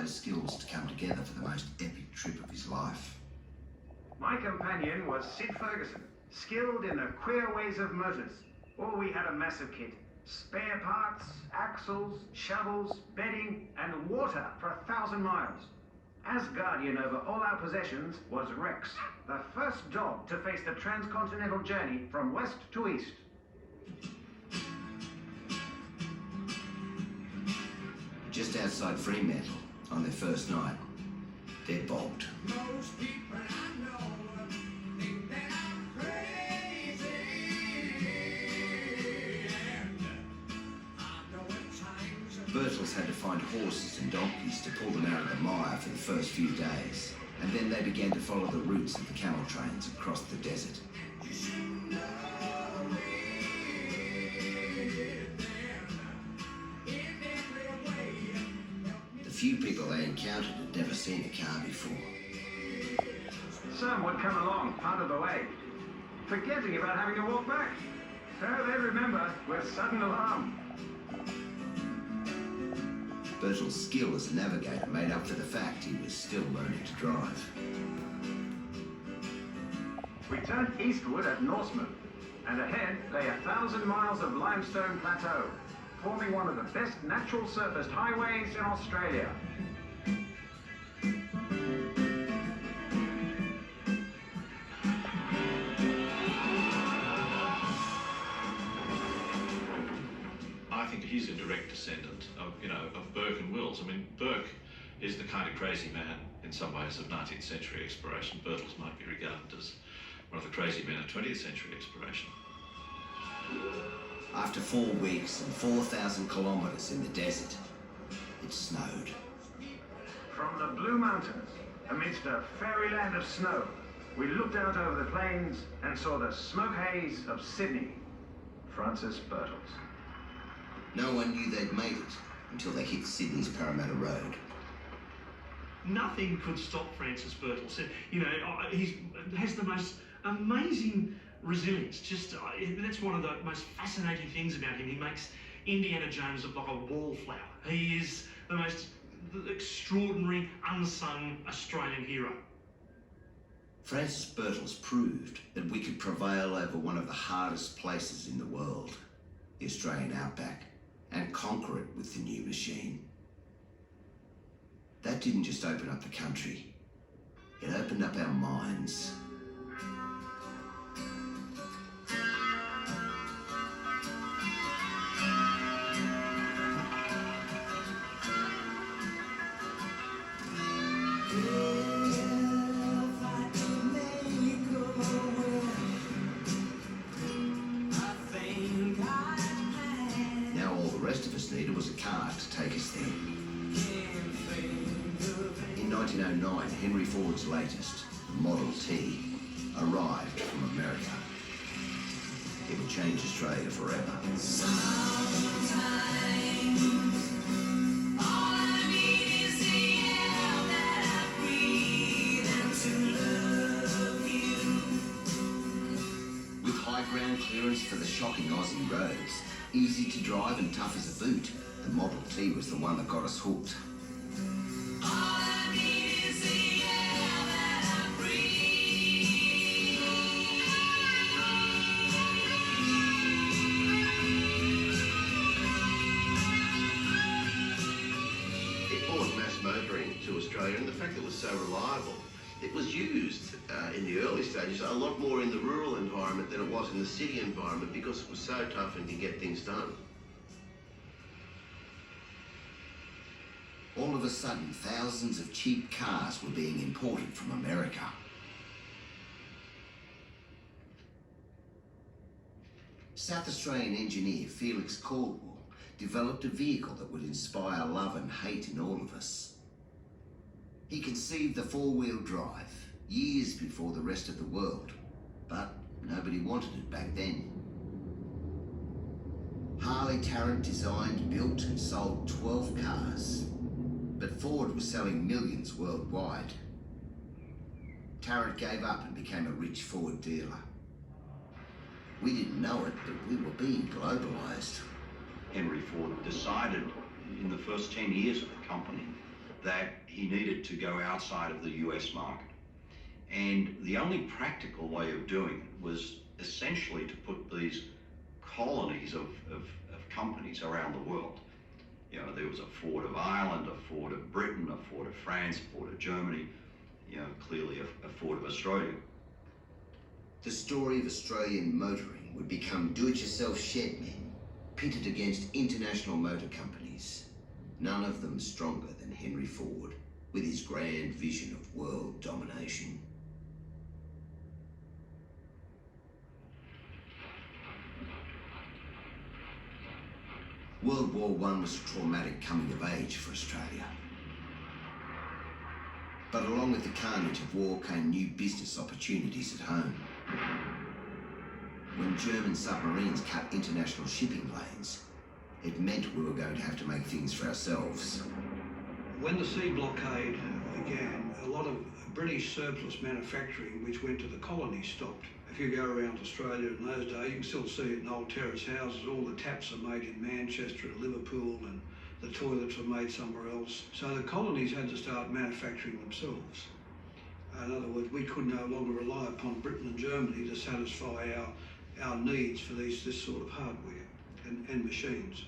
those skills to come together for the most epic trip of his life. My companion was Sid Ferguson, skilled in the queer ways of motors. Oh, we had a massive kit. Spare parts, axles, shovels, bedding, and water for 1,000 miles. As guardian over all our possessions was Rex, the first dog to face the transcontinental journey from west to east. Just outside Fremantle, on their first night, they're bogged. Most people I know think that I'm crazy, and I know at times Birtles had to find horses and donkeys to pull them out of the mire for the first few days, and then they began to follow the routes of the camel trains across the desert. you should know it then, in every way. The few people they encountered had never seen a car before. Some would come along part of the way, forgetting about having to walk back. So they remember with sudden alarm. Birtles' skill as a navigator made up for the fact he was still learning to drive. We turned eastward at Norseman, and ahead lay 1,000 miles of limestone plateau, forming one of the best natural surfaced highways in Australia. I think he's a direct descendant of, of Burke and Wills. I mean, Burke is the kind of crazy man in some ways of 19th century exploration. Birtles might be regarded as one of the crazy men of 20th century exploration. After 4 weeks and 4,000 kilometres in the desert, it snowed. From the Blue Mountains, amidst a fairyland of snow, we looked out over the plains and saw the smoke haze of Sydney. Francis Birtles. No one knew they'd made it until they hit Sydney's Parramatta Road. Nothing could stop Francis Birtles. He has the most amazing resilience. That's one of the most fascinating things about him. He makes Indiana Jones look like a wallflower. He is the most extraordinary, unsung Australian hero. Francis Birtles proved that we could prevail over one of the hardest places in the world, the Australian outback, and conquer it with the new machine. That didn't just open up the country, it opened up our minds. Needed was a car to take us there. In 1909, Henry Ford's latest, the Model T, arrived from America. It would change Australia forever. With high ground clearance for the shocking Aussie roads, easy to drive and tough as a boot, the Model T was the one that got us hooked. It brought mass motoring to Australia, and the fact that it was so reliable. It was used in the early stages a lot more in the rural environment than it was in the city environment because it was so tough and could get things done. All of a sudden, thousands of cheap cars were being imported from America. South Australian engineer Felix Caldwell developed a vehicle that would inspire love and hate in all of us. He conceived the four-wheel drive years before the rest of the world, but nobody wanted it back then. Harley Tarrant designed, built and sold 12 cars, but Ford was selling millions worldwide. Tarrant gave up and became a rich Ford dealer. We didn't know it, but we were being globalised. Henry Ford decided in the first 10 years of the company that he needed to go outside of the US market. And the only practical way of doing it was essentially to put these colonies of companies around the world. You know, there was a Ford of Ireland, a Ford of Britain, a Ford of France, a Ford of Germany, you know, clearly a Ford of Australia. The story of Australian motoring would become do-it-yourself shed men, pitted against international motor companies, none of them stronger than Henry Ford, with his grand vision of world domination. World War I was a traumatic coming of age for Australia. But along with the carnage of war came new business opportunities at home. When German submarines cut international shipping lanes, it meant we were going to have to make things for ourselves. When the sea blockade began, a lot of British surplus manufacturing which went to the colonies stopped. If you go around Australia in those days, you can still see it in old terrace houses. All the taps are made in Manchester and Liverpool, and the toilets were made somewhere else. So the colonies had to start manufacturing themselves. In other words, we could no longer rely upon Britain and Germany to satisfy our needs for this sort of hardware and machines.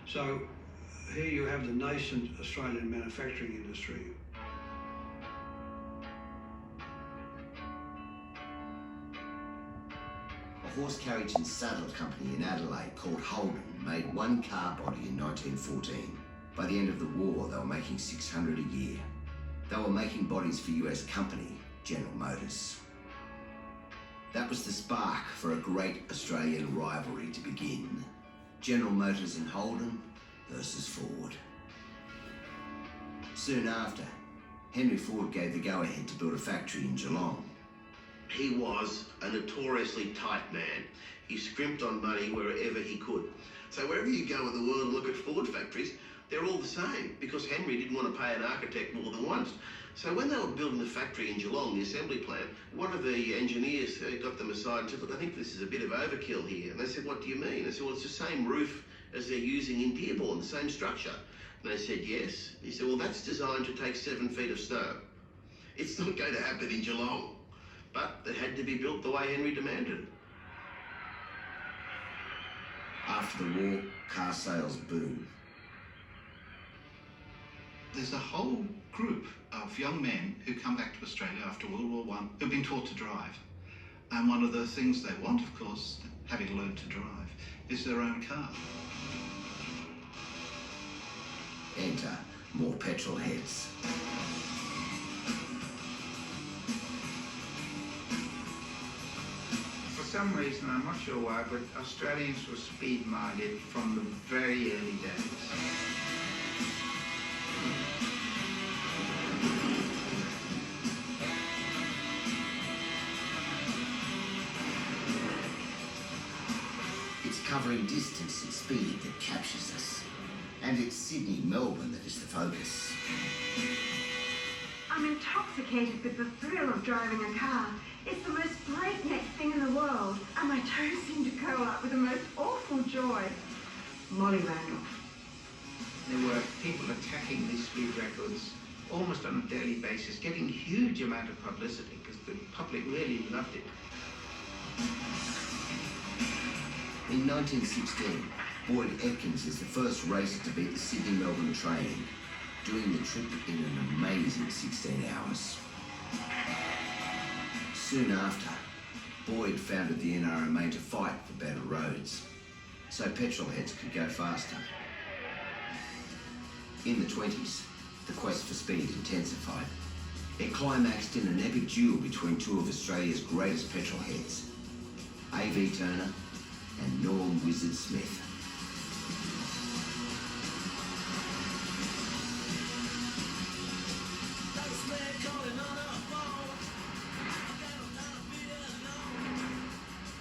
So here you have the nascent Australian manufacturing industry. A horse carriage and saddle company in Adelaide called Holden made one car body in 1914. By the end of the war, they were making 600 a year. They were making bodies for US company, General Motors. That was the spark for a great Australian rivalry to begin. General Motors and Holden versus Ford. Soon after, Henry Ford gave the go-ahead to build a factory in Geelong. He was a notoriously tight man. He scrimped on money wherever he could. So wherever you go in the world and look at Ford factories, they're all the same, because Henry didn't want to pay an architect more than once. So when they were building the factory in Geelong, the assembly plant, one of the engineers got them aside and said, look, I think this is a bit of overkill here. And they said, what do you mean? They said, well, it's the same roof as they're using in Dearborn, the same structure. And they said, yes. He said, well, that's designed to take 7 feet of snow. It's not going to happen in Geelong. But it had to be built the way Henry demanded. After the war, car sales boomed. There's a whole group of young men who come back to Australia after World War I who've been taught to drive. And one of the things they want, of course, having learned to drive, is their own car. Enter more petrol heads. For some reason, I'm not sure why, but Australians were speed-minded from the very early days. It's covering distance and speed that captures us. And it's Sydney-Melbourne that is the focus. I'm intoxicated with the thrill of driving a car. It's the most breakneck thing in the world, and my toes seem to curl up with the most awful joy. Molly Randolph. There were people attacking these speed records almost on a daily basis, getting huge amount of publicity because the public really loved it. In 1916, Boyd Atkins is the first racer to beat the Sydney-Melbourne train, doing the trip in an amazing 16 hours. Soon after, Boyd founded the NRMA to fight for better roads, so petrol heads could go faster. In the 20s, the quest for speed intensified. It climaxed in an epic duel between two of Australia's greatest petrol heads, A.V. Turner and Norm Wizard Smith.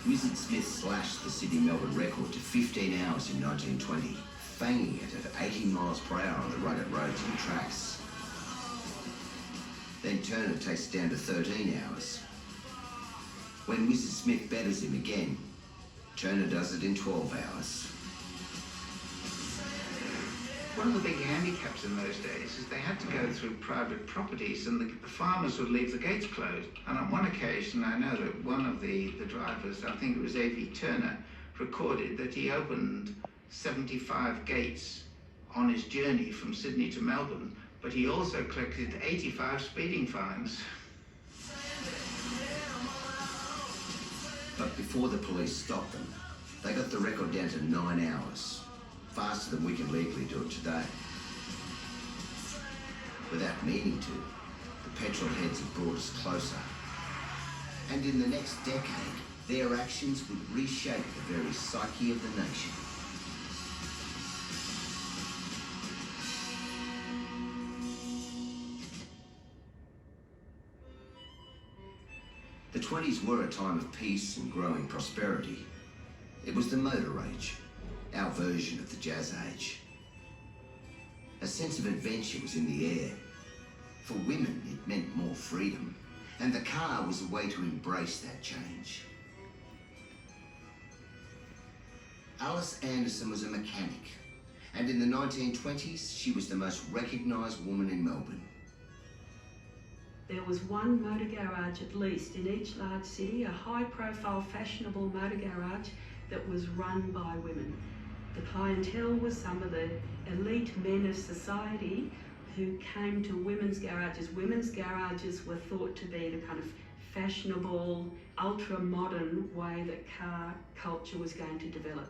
Wizard Smith slashed the Sydney-Melbourne record to 15 hours in 1920, fanging it at 80 miles per hour on the rugged roads and tracks. Then Turner takes it down to 13 hours. When Wizard Smith betters him again, Turner does it in 12 hours. One of the big handicaps in those days is they had to go through private properties and the farmers would leave the gates closed. And on one occasion, I know that one of the drivers, I think it was A.V. Turner, recorded that he opened 75 gates on his journey from Sydney to Melbourne, but he also collected 85 speeding fines. But before the police stopped them, they got the record down to 9 hours, faster than we can legally do it today. Without meaning to, the petrol heads have brought us closer. And in the next decade, their actions would reshape the very psyche of the nation. The 20s were a time of peace and growing prosperity. It was the motor age, our version of the jazz age. A sense of adventure was in the air. For women, it meant more freedom, and the car was a way to embrace that change. Alice Anderson was a mechanic, and in the 1920s, she was the most recognised woman in Melbourne. There was one motor garage at least in each large city, a high-profile, fashionable motor garage that was run by women. The clientele was some of the elite men of society who came to women's garages. Women's garages were thought to be the kind of fashionable, ultra-modern way that car culture was going to develop.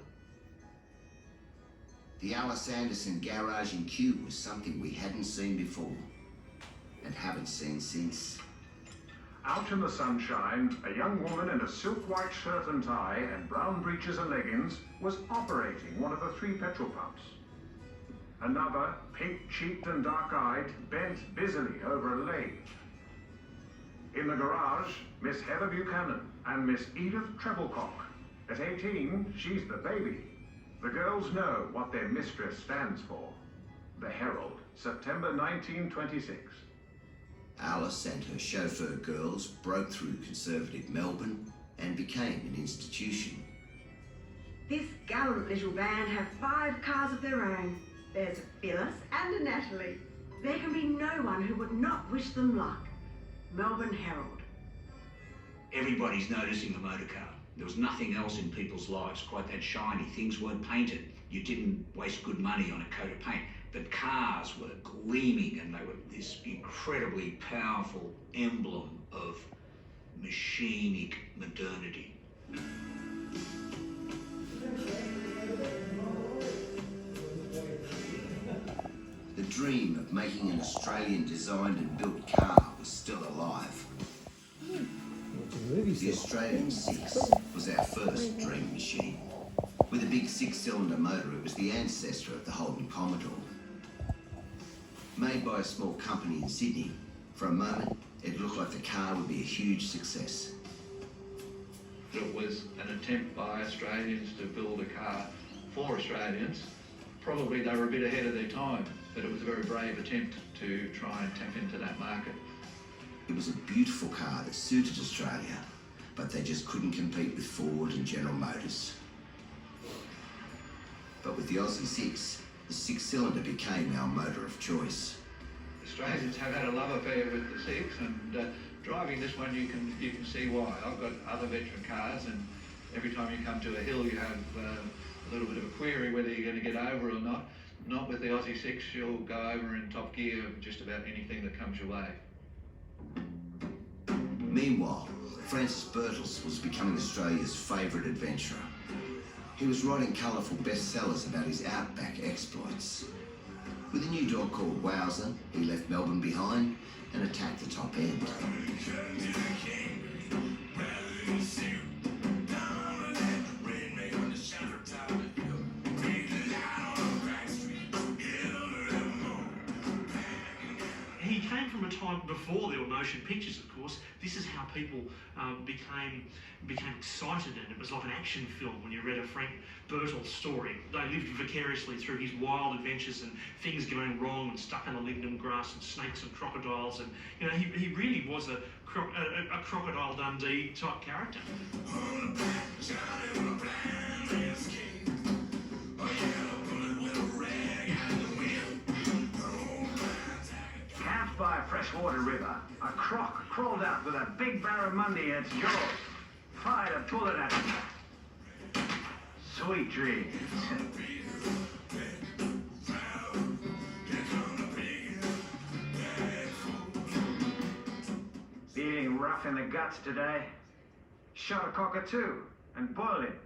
The Alice Anderson garage in Kew was something we hadn't seen before, and haven't seen since. Out in the sunshine, a young woman in a silk white shirt and tie and brown breeches and leggings was operating one of the 3 petrol pumps. Another, pink-cheeked and dark-eyed, bent busily over a lathe. In the garage, Miss Heather Buchanan and Miss Edith Treblecock. At 18, she's the baby. The girls know what their mistress stands for. The Herald, September 1926. Alice and her chauffeur girls broke through conservative Melbourne and became an institution. This gallant little band have 5 cars of their own. There's a Phyllis and a Natalie. There can be no one who would not wish them luck. Melbourne Herald. Everybody's noticing the motor car. There was nothing else in people's lives quite that shiny. Things weren't painted. You didn't waste good money on a coat of paint. But cars were gleaming and they were this incredibly powerful emblem of machinic modernity. The dream of making an Australian designed and built car was still alive. The Australian 6 was our first dream machine. With a big 6-cylinder motor, it was the ancestor of the Holden Commodore. Made by a small company in Sydney, for a moment, it looked like the car would be a huge success. It was an attempt by Australians to build a car for Australians. Probably they were a bit ahead of their time, but it was a very brave attempt to try and tap into that market. It was a beautiful car that suited Australia, but they just couldn't compete with Ford and General Motors. But with the Aussie 6, the 6-cylinder became our motor of choice. Australians have had a love affair with the 6, and driving this one you can see why. I've got other veteran cars, and every time you come to a hill you have a little bit of a query whether you're going to get over or not. Not with the Aussie 6, you'll go over in top gear just about anything that comes your way. Meanwhile, Francis Birtles was becoming Australia's favourite adventurer. He was writing colourful bestsellers about his outback exploits. With a new dog called Wowzer, he left Melbourne behind and attacked the top end. He came from a time before there were motion pictures, of course. This is how people became excited, and it was like an action film when you read a Frank Birtles story. They lived vicariously through his wild adventures and things going wrong, and stuck in the linden grass and snakes and crocodiles, and you know he really was a Crocodile Dundee type character. freshwater river, a croc crawled out with a big barramundi in its jaws. Fired a bullet at him. Sweet dreams. Feeling rough in the guts today? Shot a cockatoo and boiled him.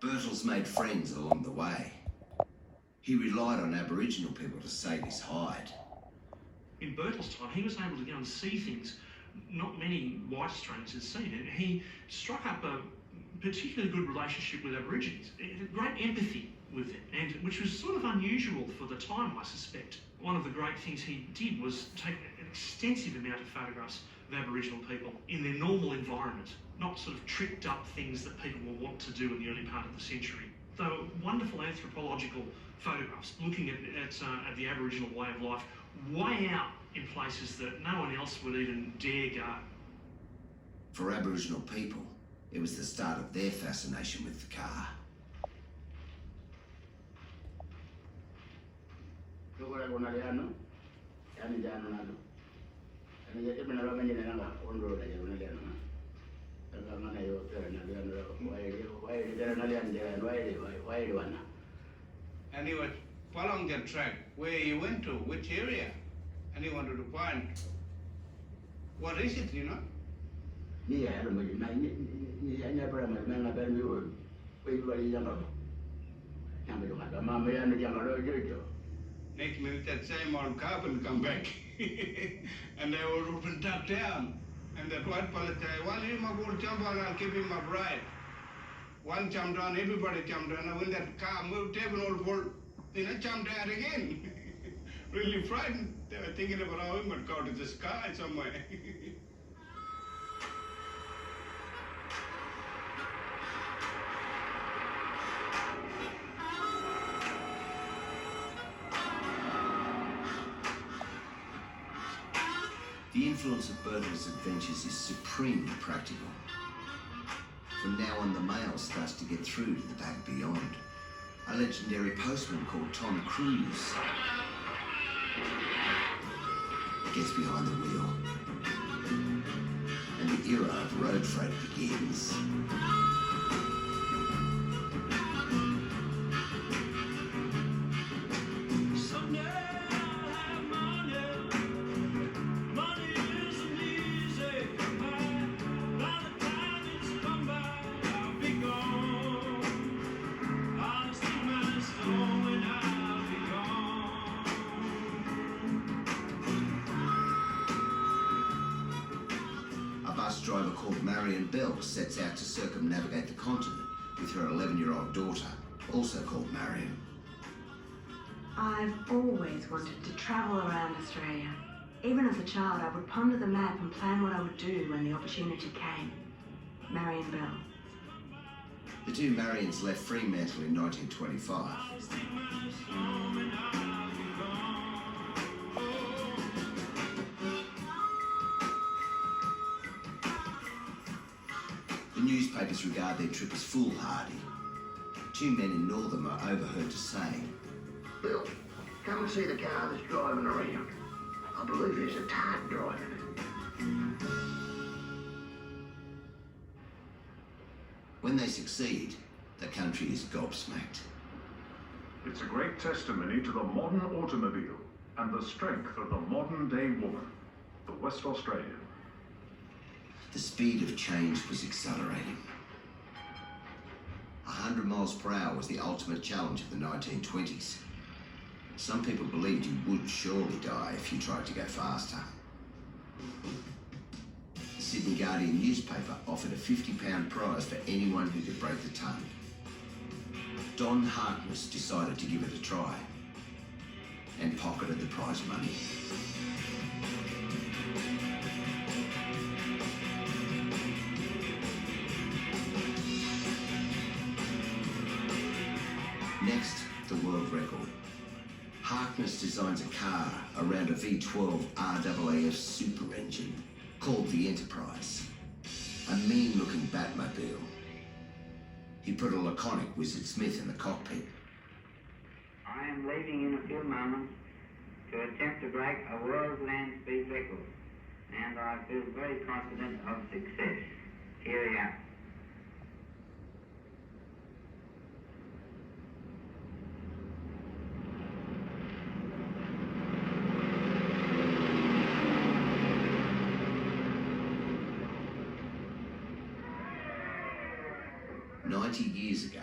Birtles made friends along the way. He relied on Aboriginal people to save his hide. In Birtle's time, he was able to go and see things not many white Australians had seen, and he struck up a particularly good relationship with Aborigines. He had great empathy with them, and which was sort of unusual for the time, I suspect. One of the great things he did was take an extensive amount of photographs of Aboriginal people in their normal environment, not sort of tricked up things that people were wont to do in the early part of the century. They were wonderful anthropological photographs looking at the Aboriginal way of life way out in places that no one else would even dare go. For Aboriginal people, it was the start of their fascination with the car. And he was following the track where he went to, which area, and he wanted to find what is it, you know? Next minute, that same old carbon come back, and they were up and tucked down. And that white fella said, well, you might go jump on, I'll keep him up right. One jumped on, everybody jumped on, and when that car moved, everyone all pulled, jumped out again. Really frightened. They were thinking about how he might go to the sky somewhere. The influence of Birtle's adventures is supremely practical. From now on, the mail starts to get through to the back beyond. A legendary postman called Tom Cruise gets behind the wheel, and the era of road freight begins. Driver called Marion Bell sets out to circumnavigate the continent with her 11-year-old daughter, also called Marion. I've always wanted to travel around Australia. Even as a child, I would ponder the map and plan what I would do when the opportunity came. Marion Bell. The two Marions left Fremantle in 1925. The newspapers regard their trip as foolhardy. Two men in Northam are overheard to say, Bill, come and see the car that's driving around. I believe there's a tart driving it. When they succeed, the country is gobsmacked. It's a great testimony to the modern automobile and the strength of the modern-day woman, the West Australian. The speed of change was accelerating. 100 miles per hour was the ultimate challenge of the 1920s. Some people believed you would surely die if you tried to go faster. The Sydney Guardian newspaper offered a £50 prize for anyone who could break the tongue. Don Harkness decided to give it a try and pocketed the prize money. Next, the world record. Harkness designs a car around a V12 RAAF super engine called the Enterprise. A mean-looking Batmobile. He put a laconic Wizard Smith in the cockpit. I am leaving in a few moments to attempt to break a world land speed record, and I feel very confident of success. Here we are. Years ago,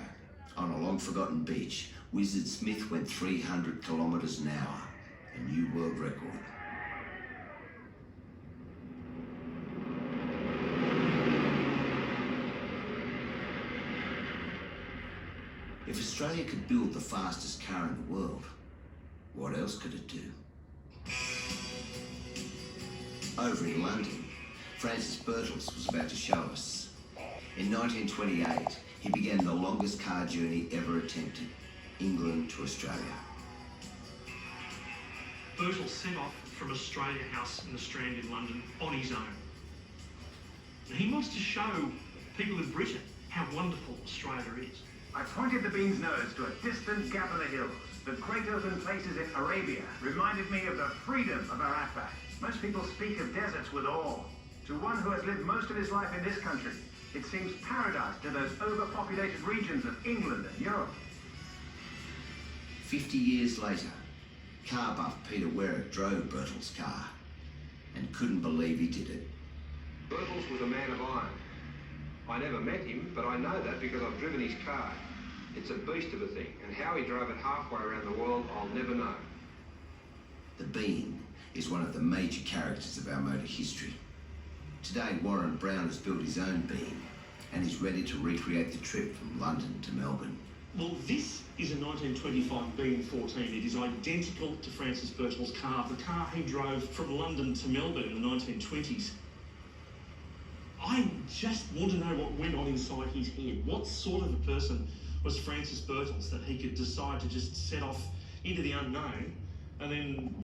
on a long-forgotten beach, Wizard Smith went 300 kilometres an hour, a new world record. If Australia could build the fastest car in the world, what else could it do? Over in London, Francis Birtles was about to show us. In 1928, he began the longest car journey ever attempted, England to Australia. Birtles set off from Australia House in the Strand in London on his own. Now, he wants to show people in Britain how wonderful Australia is. I pointed the bean's nose to a distant gap in the hills. The great open places in Arabia reminded me of the freedom of our outback. Most people speak of deserts with awe. To one who has lived most of his life in this country, it seems paradise to those overpopulated regions of England and Europe. 50 years later, car buff Peter Werrick drove Birtles' car and couldn't believe he did it. Birtles was a man of iron. I never met him, but I know that because I've driven his car. It's a beast of a thing, and how he drove it halfway around the world, I'll never know. The Bean is one of the major characters of our motor history. Today, Warren Brown has built his own Bean and is ready to recreate the trip from London to Melbourne. Well, this is a 1925 Bean 14. It is identical to Francis Birtles' car, the car he drove from London to Melbourne in the 1920s. I just want to know what went on inside his head. What sort of a person was Francis Birtles that he could decide to just set off into the unknown and then